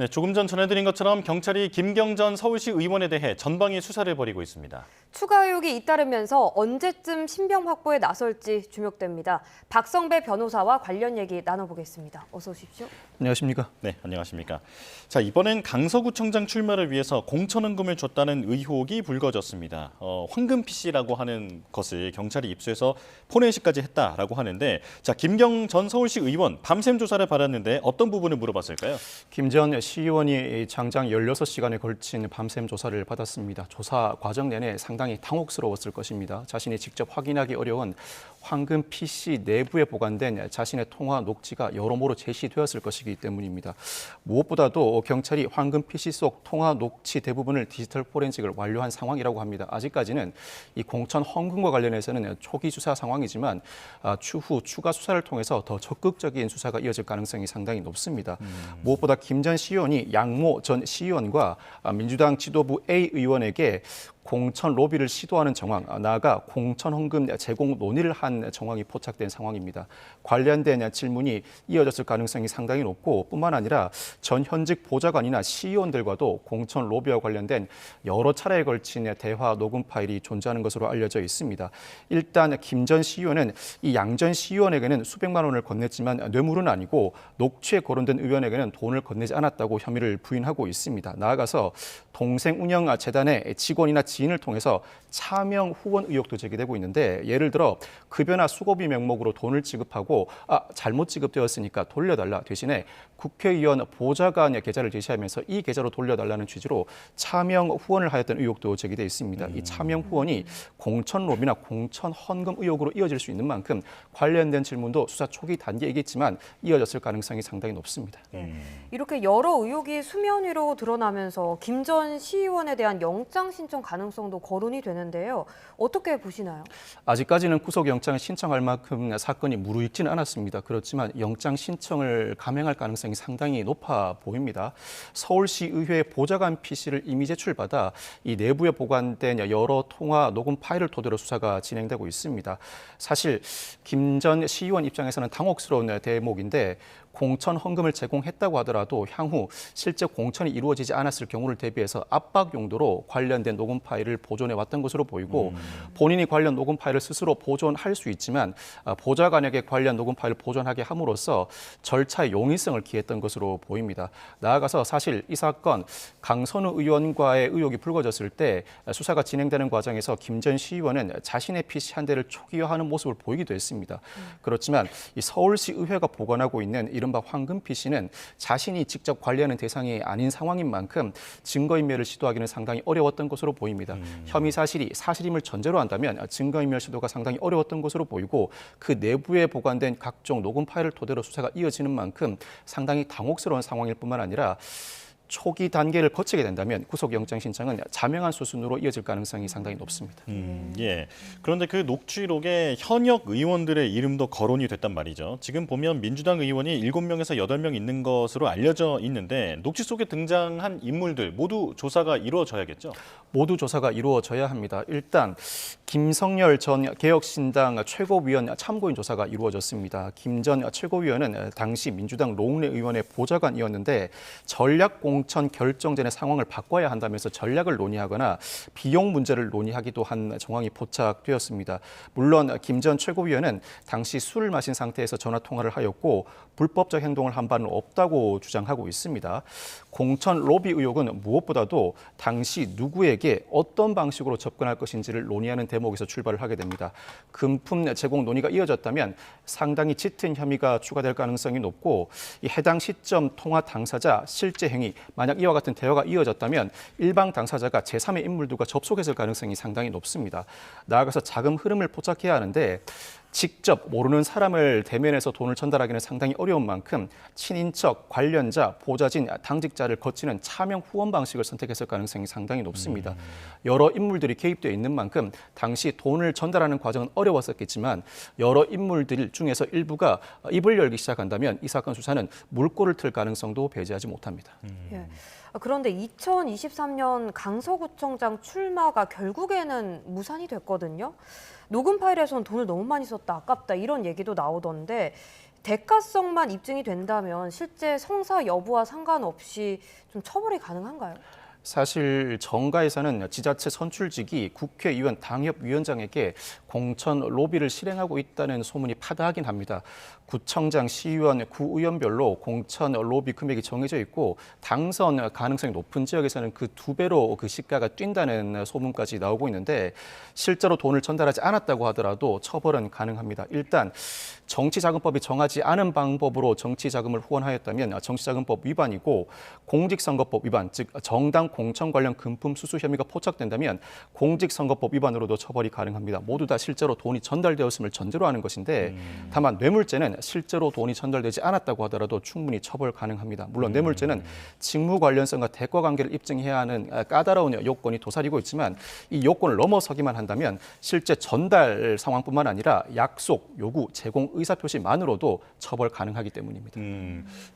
네, 조금 전 전해드린 것처럼 경찰이 김경전 서울시 의원에 대해 전방위 수사를 벌이고 있습니다. 추가 의혹이 잇따르면서 언제쯤 신병 확보에 나설지 주목됩니다. 박성배 변호사와 관련 얘기 나눠보겠습니다. 어서 오십시오. 안녕하십니까? 네, 안녕하십니까. 자, 이번엔 강서구청장 출마를 위해서 공천헌금을 줬다는 의혹이 불거졌습니다. 황금 PC라고 하는 것을 경찰이 입수해서 포렌식까지 했다라고 하는데, 자, 김경 전 서울시 의원 밤샘 조사를 받았는데 어떤 부분을 물어봤을까요? 김 전 시의원이 장장 16시간에 걸친 밤샘 조사를 받았습니다. 조사 과정 내내 상당히 당혹스러웠을 것입니다. 자신이 직접 확인하기 어려운 황금 PC 내부에 보관된 자신의 통화 녹취가 여러모로 제시되었을 것이기 때문입니다. 무엇보다도 경찰이 황금 PC 속 통화 녹취 대부분을 디지털 포렌식을 완료한 상황이라고 합니다. 아직까지는 이 공천 헌금과 관련해서는 초기 수사 상황이지만 추후 추가 수사를 통해서 더 적극적인 수사가 이어질 가능성이 상당히 높습니다. 무엇보다 김 전 시의원이 양모 전 시의원과 민주당 지도부 A 의원에게 공천 로비를 시도하는 정황, 나아가 공천 헌금 제공 논의를 한 정황이 포착된 상황입니다. 관련된 질문이 이어졌을 가능성이 상당히 높고 뿐만 아니라 전 현직 보좌관이나 시의원들과도 공천 로비와 관련된 여러 차례에 걸친 대화 녹음 파일이 존재하는 것으로 알려져 있습니다. 일단 김 전 시의원은 이 양 전 시의원에게는 수백만 원을 건넸지만 뇌물은 아니고 녹취에 거론된 의원에게는 돈을 건네지 않았다고 혐의를 부인하고 있습니다. 나아가서 동생 운영 재단의 직원이나 지인을 통해서 차명 후원 의혹도 제기되고 있는데, 예를 들어 급여나 수고비 명목으로 돈을 지급하고 잘못 지급되었으니까 돌려달라, 대신에 국회의원 보좌관의 계좌를 제시하면서 이 계좌로 돌려달라는 취지로 차명 후원을 하였던 의혹도 제기돼 있습니다. 이 차명 후원이 공천 로비나 공천 헌금 의혹으로 이어질 수 있는 만큼 관련된 질문도 수사 초기 단계이겠지만 이어졌을 가능성이 상당히 높습니다. 이렇게 여러 의혹이 수면 위로 드러나면서 김 전 시의원에 대한 영장 신청 가능성도 거론이 되는데요. 어떻게 보시나요? 아직까지는 구속영장을 신청할 만큼 사건이 무르익지는 않았습니다. 그렇지만 영장 신청을 감행할 가능성이 상당히 높아 보입니다. 서울시의회 보좌관 PC를 이미 제출받아 이 내부에 보관된 여러 통화 녹음 파일을 토대로 수사가 진행되고 있습니다. 사실 김 전 시의원 입장에서는 당혹스러운 대목인데, 공천 헌금을 제공했다고 하더라도 향후 실제 공천이 이루어지지 않았을 경우를 대비해서 압박 용도로 관련된 녹음 파일을 보존해 왔던 것으로 보이고, 본인이 관련 녹음 파일을 스스로 보존할 수 있지만 보좌관에게 관련 녹음 파일을 보존하게 함으로써 절차의 용이성을 기했던 것으로 보입니다. 나아가서 사실 이 사건 강선우 의원과의 의혹이 불거졌을 때 수사가 진행되는 과정에서 김 전 시의원은 자신의 PC 한 대를 초기화하는 모습을 보이기도 했습니다. 그렇지만 이 서울시 의회가 보관하고 있는 이른바 황금 PC는 자신이 직접 관리하는 대상이 아닌 상황인 만큼 증거인멸을 시도하기는 상당히 어려웠던 것으로 보입니다. 혐의 사실이 사실임을 전제로 한다면 증거인멸 시도가 상당히 어려웠던 것으로 보이고, 그 내부에 보관된 각종 녹음 파일을 토대로 수사가 이어지는 만큼 상당히 당혹스러운 상황일 뿐만 아니라 초기 단계를 거치게 된다면 구속영장 신청은 자명한 수순으로 이어질 가능성이 상당히 높습니다. 예. 그런데 그 녹취록에 현역 의원들의 이름도 거론이 됐단 말이죠. 지금 보면 민주당 의원이 7명에서 8명 있는 것으로 알려져 있는데, 녹취 속에 등장한 인물들 모두 조사가 이루어져야겠죠? 모두 조사가 이루어져야 합니다. 일단 김성열 전 개혁신당 최고위원 참고인 조사가 이루어졌습니다. 김 전 최고위원은 당시 민주당 노웅래 의원의 보좌관이었는데, 전략 공천 결정 전의 상황을 바꿔야 한다면서 전략을 논의하거나 비용 문제를 논의하기도 한 정황이 포착되었습니다. 물론 김 전 최고위원은 당시 술을 마신 상태에서 전화 통화를 하였고 불법적 행동을 한 바는 없다고 주장하고 있습니다. 공천 로비 의혹은 무엇보다도 당시 누구에게 어떤 방식으로 접근할 것인지를 논의하는 대목에서 출발을 하게 됩니다. 금품 제공 논의가 이어졌다면 상당히 짙은 혐의가 추가될 가능성이 높고, 이 해당 시점 통화 당사자 실제 행위, 만약 이와 같은 대화가 이어졌다면 일방 당사자가 제3의 인물들과 접촉했을 가능성이 상당히 높습니다. 나아가서 자금 흐름을 포착해야 하는데, 직접 모르는 사람을 대면해서 돈을 전달하기는 상당히 어려운 만큼 친인척, 관련자, 보좌진, 당직자를 거치는 차명 후원 방식을 선택했을 가능성이 상당히 높습니다. 여러 인물들이 개입되어 있는 만큼 당시 돈을 전달하는 과정은 어려웠었겠지만, 여러 인물들 중에서 일부가 입을 열기 시작한다면 이 사건 수사는 물꼬를 틀 가능성도 배제하지 못합니다. 예. 그런데 2023년 강서구청장 출마가 결국에는 무산이 됐거든요. 녹음 파일에선 돈을 너무 많이 썼다, 아깝다 이런 얘기도 나오던데, 대가성만 입증이 된다면 실제 성사 여부와 상관없이 좀 처벌이 가능한가요? 사실 정가에서는 지자체 선출직이 국회의원 당협위원장에게 공천 로비를 실행하고 있다는 소문이 파다하긴 합니다. 구청장, 시의원, 구의원별로 공천 로비 금액이 정해져 있고 당선 가능성이 높은 지역에서는 그 2배로 그 시가가 뛴다는 소문까지 나오고 있는데 실제로 돈을 전달하지 않았다고 하더라도 처벌은 가능합니다. 일단 정치자금법이 정하지 않은 방법으로 정치자금을 후원하였다면 정치자금법 위반이고 공직선거법 위반, 즉 정당 공천 관련 금품 수수 혐의가 포착된다면 공직선거법 위반으로도 처벌이 가능합니다. 모두 다 실제로 돈이 전달되었음을 전제로 하는 것인데 다만 뇌물죄는 실제로 돈이 전달되지 않았다고 하더라도 충분히 처벌 가능합니다. 물론 뇌물죄는 직무 관련성과 대가 관계를 입증해야 하는 까다로운 요건이 도사리고 있지만 이 요건을 넘어서기만 한다면 실제 전달 상황뿐만 아니라 약속, 요구, 제공, 의사표시만으로도 처벌 가능하기 때문입니다.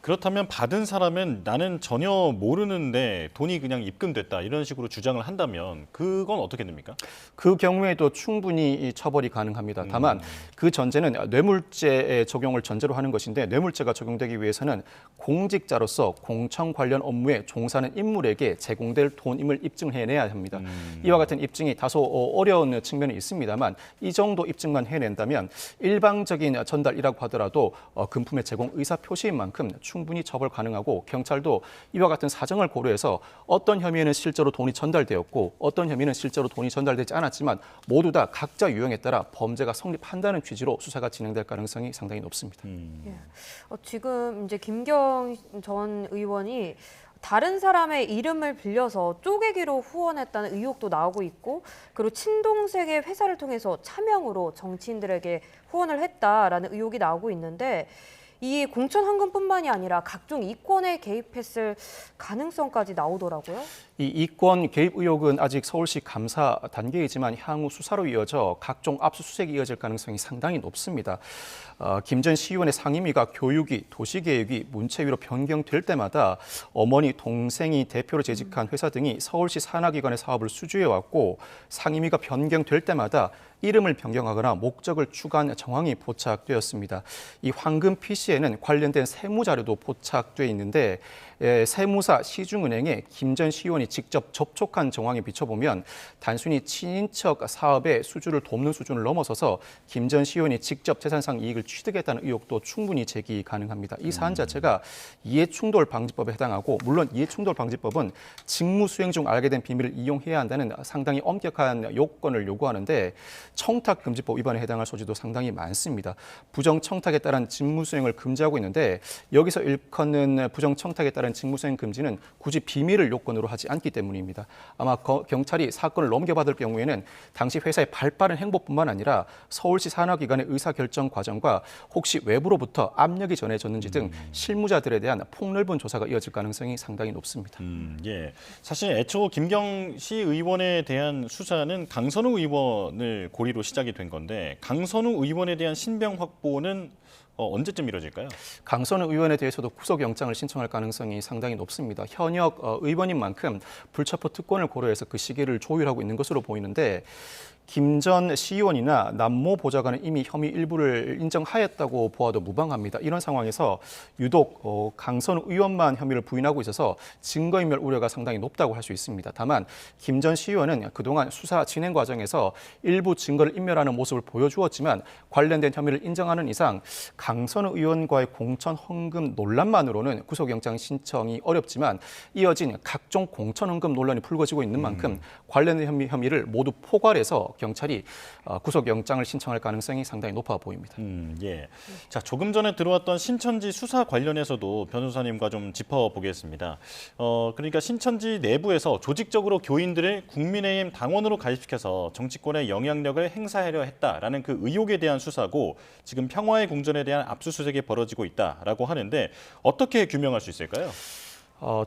그렇다면 받은 사람은 나는 전혀 모르는데 돈이 그냥 입금됐다 이런 식으로 주장을 한다면 그건 어떻게 됩니까? 그 경우에도 충분히 처벌이 가능합니다. 다만 그 전제는 뇌물죄의 적용을 전제로 하는 것인데 뇌물죄가 적용되기 위해서는 공직자로서 공천 관련 업무에 종사하는 인물에게 제공될 돈임을 입증해내야 합니다. 이와 같은 입증이 다소 어려운 측면이 있습니다만 이 정도 입증만 해낸다면 일방적인 전달이라고 하더라도 금품의 제공 의사 표시인 만큼 충분히 처벌 가능하고 경찰도 이와 같은 사정을 고려해서 어떤 혐의에는 실제로 돈이 전달되었고 어떤 혐의는 실제로 돈이 전달되지 않았지만 모두 다 각자 유형에 따라 범죄가 성립한다는 취지로 수사가 진행될 가능성이 상당히 높습니다. 예. 지금 이제 김경 전 의원이 다른 사람의 이름을 빌려서 쪼개기로 후원했다는 의혹도 나오고 있고 그리고 친동생의 회사를 통해서 차명으로 정치인들에게 후원을 했다라는 의혹이 나오고 있는데 이 공천 헌금뿐만이 아니라 각종 이권에 개입했을 가능성까지 나오더라고요. 이 이권 개입 의혹은 아직 서울시 감사 단계이지만 향후 수사로 이어져 각종 압수수색이 이어질 가능성이 상당히 높습니다. 김 전 시의원의 상임위가 교육위, 도시계획위, 문체위로 변경될 때마다 어머니, 동생이 대표로 재직한 회사 등이 서울시 산하기관의 사업을 수주해왔고 상임위가 변경될 때마다 이름을 변경하거나 목적을 추가한 정황이 포착되었습니다. 이 황금 PC에는 관련된 세무자료도 포착돼 있는데 세무사 시중은행에 김 전 시의원이 직접 접촉한 정황에 비춰보면 단순히 친인척 사업의 수주를 돕는 수준을 넘어서서 김 전 시의원이 직접 재산상 이익을 취득했다는 의혹도 충분히 제기 가능합니다. 이 사안 자체가 이해충돌방지법에 해당하고 물론 이해충돌방지법은 직무 수행 중 알게 된 비밀을 이용해야 한다는 상당히 엄격한 요건을 요구하는데 청탁금지법 위반에 해당할 소지도 상당히 많습니다. 부정청탁에 따른 직무수행을 금지하고 있는데 여기서 일컫는 부정청탁에 따른 직무수행 금지는 굳이 비밀을 요건으로 하지 않기 때문입니다. 아마 경찰이 사건을 넘겨받을 경우에는 당시 회사의 발빠른 행보뿐만 아니라 서울시 산하기관의 의사결정 과정과 혹시 외부로부터 압력이 전해졌는지 등 실무자들에 대한 폭넓은 조사가 이어질 가능성이 상당히 높습니다. 예. 사실 애초 김경 시 의원에 대한 수사는 강선우 의원을 고리로 시작이 된 건데 강선우 의원에 대한 신병 확보는 언제쯤 이뤄질까요? 강선우 의원에 대해서도 구속영장을 신청할 가능성이 상당히 높습니다. 현역 의원인 만큼 불체포 특권을 고려해서 그 시기를 조율하고 있는 것으로 보이는데 김 전 시의원이나 남모 보좌관은 이미 혐의 일부를 인정하였다고 보아도 무방합니다. 이런 상황에서 유독 강선우 의원만 혐의를 부인하고 있어서 증거인멸 우려가 상당히 높다고 할 수 있습니다. 다만 김 전 시의원은 그동안 수사 진행 과정에서 일부 증거를 인멸하는 모습을 보여주었지만 관련된 혐의를 인정하는 이상 강선우 의원과의 공천 헌금 논란만으로는 구속영장 신청이 어렵지만 이어진 각종 공천 헌금 논란이 불거지고 있는 만큼 관련된 혐의를 모두 포괄해서 경찰이 구속영장을 신청할 가능성이 상당히 높아 보입니다. 예. 자, 조금 전에 들어왔던 신천지 수사 관련해서도 변호사님과 좀 짚어보겠습니다. 그러니까 신천지 내부에서 조직적으로 교인들을 국민의힘 당원으로 가입시켜서 정치권의 영향력을 행사하려 했다라는 그 의혹에 대한 수사고 지금 평화의 궁전에 대한 압수수색이 벌어지고 있다라고 하는데 어떻게 규명할 수 있을까요?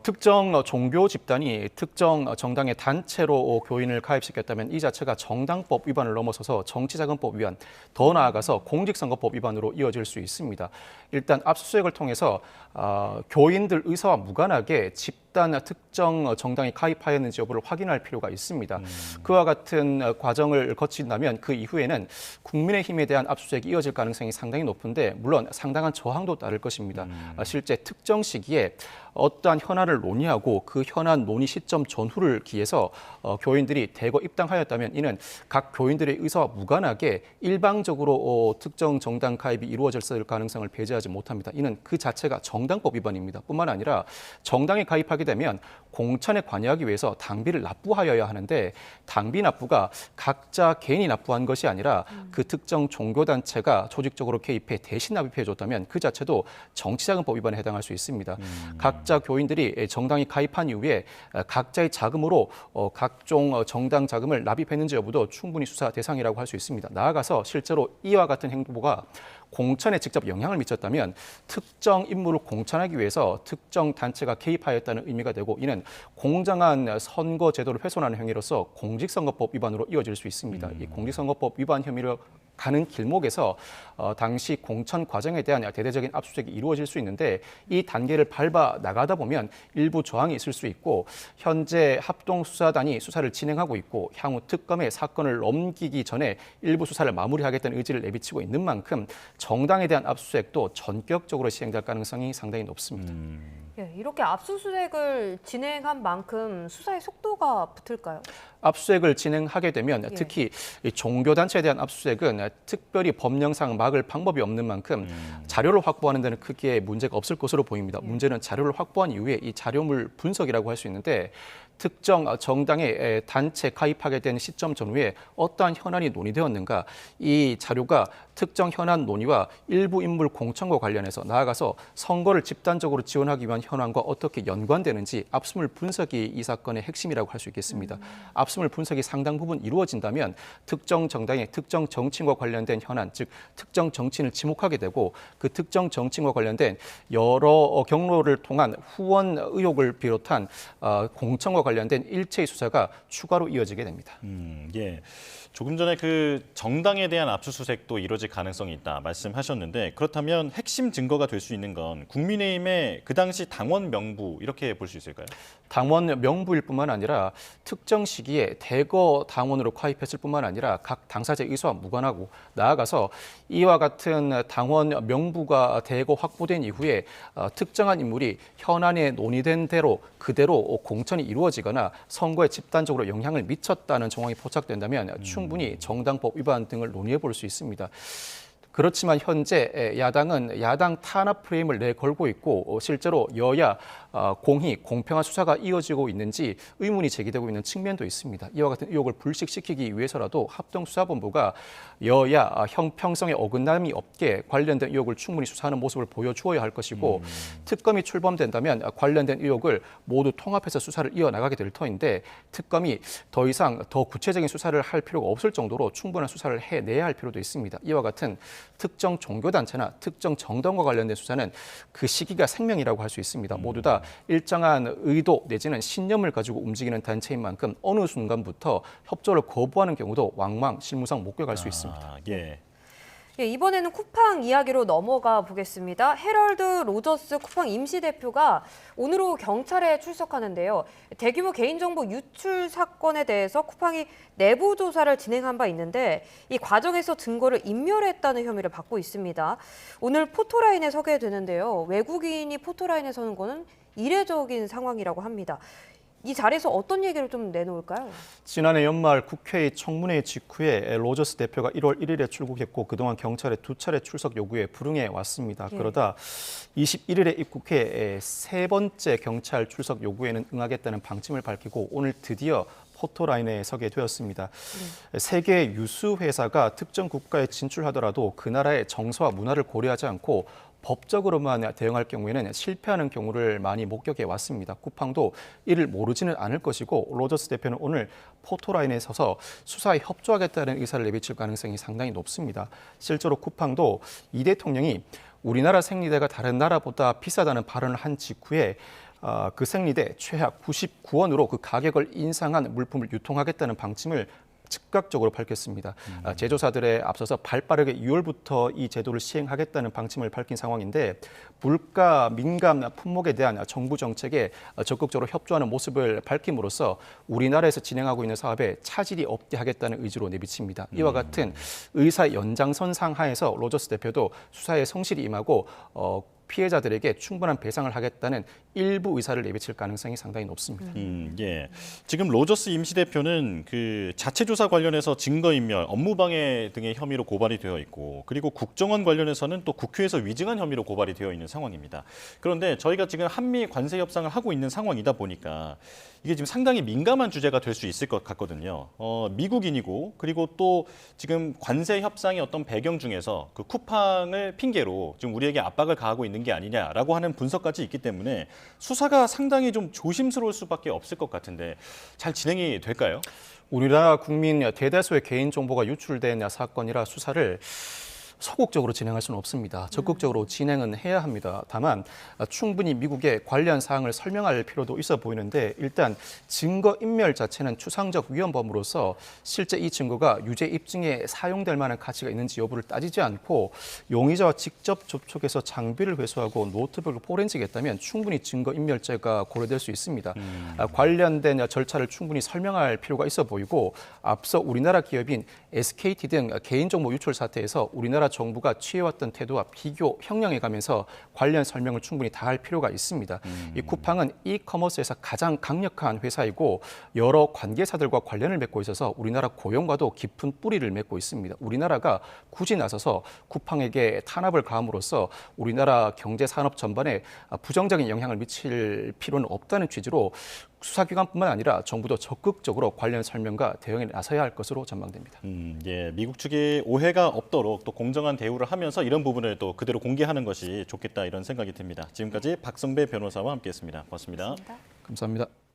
특정 종교 집단이 특정 정당의 단체로 교인을 가입시켰다면 이 자체가 정당법 위반을 넘어서서 정치자금법 위반, 더 나아가서 공직선거법 위반으로 이어질 수 있습니다. 일단 압수수색을 통해서 교인들 의사와 무관하게 집단 어떤 특정 정당에 가입하였는지 여부를 확인할 필요가 있습니다. 그와 같은 과정을 거친다면 그 이후에는 국민의힘에 대한 압수수색이 이어질 가능성이 상당히 높은데 물론 상당한 저항도 따를 것입니다. 실제 특정 시기에 어떠한 현안을 논의하고 그 현안 논의 시점 전후를 기해서 교인들이 대거 입당하였다면 이는 각 교인들의 의사와 무관하게 일방적으로 특정 정당 가입이 이루어졌을 가능성을 배제하지 못합니다. 이는 그 자체가 정당법 위반입니다. 뿐만 아니라 정당에 가입하게 되면 공천에 관여하기 위해서 당비를 납부하여야 하는데 당비 납부가 각자 개인이 납부한 것이 아니라 그 특정 종교단체가 조직적으로 개입해 대신 납입해 줬다면 그 자체도 정치자금법 위반에 해당할 수 있습니다. 각자 교인들이 정당에 가입한 이후에 각자의 자금으로 각종 정당 자금을 납입했는지 여부도 충분히 수사 대상이라고 할 수 있습니다. 나아가서 실제로 이와 같은 행보가 공천에 직접 영향을 미쳤다면 특정 인물을 공천하기 위해서 특정 단체가 개입하였다는 의미가 되고 이는 공정한 선거 제도를 훼손하는 행위로서 공직선거법 위반으로 이어질 수 있습니다. 이 공직선거법 위반 혐의로 가는 길목에서 당시 공천 과정에 대한 대대적인 압수수색이 이루어질 수 있는데 이 단계를 밟아 나가다 보면 일부 저항이 있을 수 있고 현재 합동수사단이 수사를 진행하고 있고 향후 특검에 사건을 넘기기 전에 일부 수사를 마무리하겠다는 의지를 내비치고 있는 만큼 정당에 대한 압수수색도 전격적으로 시행될 가능성이 상당히 높습니다. 예, 이렇게 압수수색을 진행한 만큼 수사의 속도가 붙을까요? 압수수색을 진행하게 되면 특히 이 종교단체에 대한 압수수색은 특별히 법령상 막을 방법이 없는 만큼 자료를 확보하는 데는 크게 문제가 없을 것으로 보입니다. 문제는 자료를 확보한 이후에 이 자료물 분석이라고 할 수 있는데 특정 정당의 단체 가입하게 된 시점 전후에 어떠한 현안이 논의되었는가 이 자료가 특정 현안 논의와 일부 인물 공천과 관련해서 나아가서 선거를 집단적으로 지원하기 위한 현안과 어떻게 연관되는지 압수물 분석이 이 사건의 핵심이라고 할 수 있겠습니다. 압수물 분석이 상당 부분 이루어진다면 특정 정당의 특정 정치인과 관련된 현안, 즉 특정 정치인을 지목하게 되고 그 특정 정치인과 관련된 여러 경로를 통한 후원 의혹을 비롯한 공천과 관련된 일체의 수사가 추가로 이어지게 됩니다. 예. 조금 전에 그 정당에 대한 압수수색도 이루어질 가능성이 있다 말씀하셨는데 그렇다면 핵심 증거가 될 수 있는 건 국민의힘의 그 당시 당원 명부 이렇게 볼 수 있을까요? 당원 명부일 뿐만 아니라 특정 시기에 대거 당원으로 가입했을 뿐만 아니라 각 당사자의 의사와 무관하고 나아가서 이와 같은 당원 명부가 대거 확보된 이후에 특정한 인물이 현안에 논의된 대로 그대로 공천이 이루어지거나 선거에 집단적으로 영향을 미쳤다는 정황이 포착된다면 충분히 정당법 위반 등을 논의해 볼 수 있습니다. 그렇지만 현재 야당은 야당 탄압 프레임을 내걸고 있고 실제로 여야 공히 공평한 수사가 이어지고 있는지 의문이 제기되고 있는 측면도 있습니다. 이와 같은 의혹을 불식시키기 위해서라도 합동수사본부가 여야 형평성에 어긋남이 없게 관련된 의혹을 충분히 수사하는 모습을 보여주어야 할 것이고 특검이 출범된다면 관련된 의혹을 모두 통합해서 수사를 이어나가게 될 터인데 특검이 더 이상 더 구체적인 수사를 할 필요가 없을 정도로 충분한 수사를 해내야 할 필요도 있습니다. 이와 같은 특정 종교단체나 특정 정당과 관련된 수사는 그 시기가 생명이라고 할 수 있습니다. 모두 다 일정한 의도 내지는 신념을 가지고 움직이는 단체인 만큼 어느 순간부터 협조를 거부하는 경우도 왕왕 실무상 목격할 수 있습니다. 예. 예, 이번에는 쿠팡 이야기로 넘어가 보겠습니다. 헤럴드 로저스 쿠팡 임시대표가 오늘로 경찰에 출석하는데요. 대규모 개인정보 유출 사건에 대해서 쿠팡이 내부 조사를 진행한 바 있는데 이 과정에서 증거를 인멸했다는 혐의를 받고 있습니다. 오늘 포토라인에 서게 되는데요. 외국인이 포토라인에 서는 거는 이례적인 상황이라고 합니다. 이 자리에서 어떤 얘기를 좀 내놓을까요? 지난해 연말 국회의 청문회 직후에 로저스 대표가 1월 1일에 출국했고 그동안 경찰에 2차례 출석 요구에 불응해 왔습니다. 그러다 21일에 입국해 세 번째 경찰 출석 요구에는 응하겠다는 방침을 밝히고 오늘 드디어 포토라인에 서게 되었습니다. 세계 유수 회사가 특정 국가에 진출하더라도 그 나라의 정서와 문화를 고려하지 않고 법적으로만 대응할 경우에는 실패하는 경우를 많이 목격해 왔습니다. 쿠팡도 이를 모르지는 않을 것이고 로저스 대표는 오늘 포토라인에 서서 수사에 협조하겠다는 의사를 내비칠 가능성이 상당히 높습니다. 실제로 쿠팡도 이 대통령이 우리나라 생리대가 다른 나라보다 비싸다는 발언을 한 직후에 그 생리대 최하 99원으로 그 가격을 인상한 물품을 유통하겠다는 방침을 즉각적으로 밝혔습니다. 제조사들에 앞서서 발빠르게 6월부터 이 제도를 시행하겠다는 방침을 밝힌 상황인데 물가 민감 품목에 대한 정부 정책에 적극적으로 협조하는 모습을 밝힘으로써 우리나라에서 진행하고 있는 사업에 차질이 없게 하겠다는 의지로 내비칩니다. 이와 같은 의사 연장선 상하에서 로저스 대표도 수사에 성실히 임하고 피해자들에게 충분한 배상을 하겠다는 일부 의사를 내비칠 가능성이 상당히 높습니다. 예. 지금 로저스 임시 대표는 그 자체 조사 관련해서 증거인멸, 업무방해 등의 혐의로 고발이 되어 있고, 그리고 국정원 관련해서는 또 국회에서 위증한 혐의로 고발이 되어 있는 상황입니다. 그런데 저희가 지금 한미 관세 협상을 하고 있는 상황이다 보니까 이게 지금 상당히 민감한 주제가 될 수 있을 것 같거든요. 미국인이고, 그리고 또 지금 관세 협상의 어떤 배경 중에서 그 쿠팡을 핑계로 지금 우리에게 압박을 가하고 있는 게 아니냐라고 하는 분석까지 있기 때문에 수사가 상당히 좀 조심스러울 수밖에 없을 것 같은데 잘 진행이 될까요? 우리나라 국민 대다수의 개인 정보가 유출된 사건이라 수사를 소극적으로 진행할 수는 없습니다. 적극적으로 진행은 해야 합니다. 다만 충분히 미국에 관련 사항을 설명할 필요도 있어 보이는데 일단 증거인멸 자체는 추상적 위헌범으로서 실제 이 증거가 유죄 입증에 사용될 만한 가치가 있는지 여부를 따지지 않고 용의자와 직접 접촉해서 장비를 회수하고 노트북을 포렌식했다면 충분히 증거인멸죄가 고려될 수 있습니다. 관련된 절차를 충분히 설명할 필요가 있어 보이고 앞서 우리나라 기업인 SKT 등 개인정보 유출 사태에서 우리나라 정부가 취해왔던 태도와 비교 형량해가면서 관련 설명을 충분히 다할 필요가 있습니다. 이 쿠팡은 이커머스에서 가장 강력한 회사이고 여러 관계사들과 관련을 맺고 있어서 우리나라 고용과도 깊은 뿌리를 맺고 있습니다. 우리나라가 굳이 나서서 쿠팡에게 탄압을 가함으로써 우리나라 경제 산업 전반에 부정적인 영향을 미칠 필요는 없다는 취지로 수사기관뿐만 아니라 정부도 적극적으로 관련 설명과 대응에 나서야 할 것으로 전망됩니다. 예, 미국 측이 오해가 없도록 또 공정한 대우를 하면서 이런 부분을 또 그대로 공개하는 것이 좋겠다 이런 생각이 듭니다. 지금까지 박성배 변호사와 함께했습니다. 고맙습니다. 고맙습니다. 감사합니다.